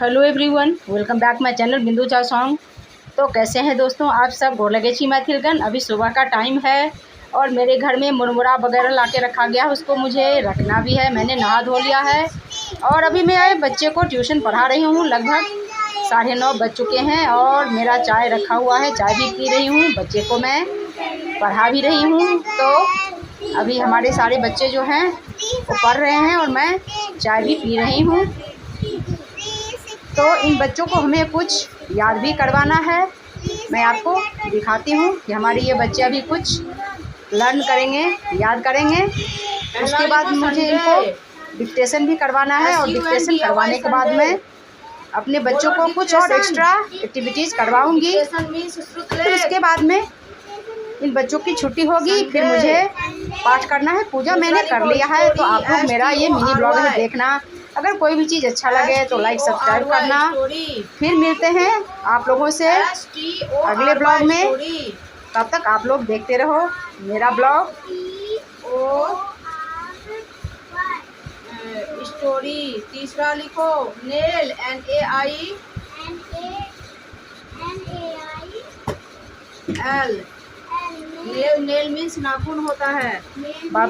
Hello everyone, welcome back my channel बिंदु चा song. तो कैसे हैं दोस्तों आप सब? गोर लगे छी मैथिलगन। अभी सुबह का टाइम है और मेरे घर में मुरमुरा वगैरह ला के रखा गया है, उसको मुझे रखना भी है। मैंने नहा धो लिया है और अभी मैं बच्चे को ट्यूशन पढ़ा रही हूँ। लगभग 9:30 बज चुके हैं और मेरा चाय रखा हुआ है, चाय भी पी रही हूँ, बच्चे को मैं पढ़ा भी रही हूँ। तो अभी हमारे सारे बच्चे जो हैं वो पढ़ रहे हैं और मैं चाय भी पी रही हूँ। तो इन बच्चों को हमें कुछ याद भी करवाना है। मैं आपको दिखाती हूँ कि हमारे ये बच्चे अभी कुछ लर्न करेंगे, याद करेंगे। उसके बाद मुझे इनको डिक्टेशन भी करवाना है और डिक्टेशन करवाने के बाद मैं अपने बच्चों को कुछ और एक्स्ट्रा एक्टिविटीज़ करवाऊँगी। फिर उसके बाद में इन बच्चों की छुट्टी होगी। फिर मुझे पाठ करना है, पूजा मैंने कर लिया है। तो आप लोग मेरा ये मिनी ब्लॉग है देखना। अगर कोई भी चीज़ अच्छा लगे तो लाइक सब्सक्राइब करना। फिर मिलते हैं आप लोगों से अगले ब्लॉग में। तब तक आप लोग देखते रहो मेरा ब्लॉग। स्टोरी तीसरा लिखो नेल NAIL नेल मीन्स नाखून होता है। बाबा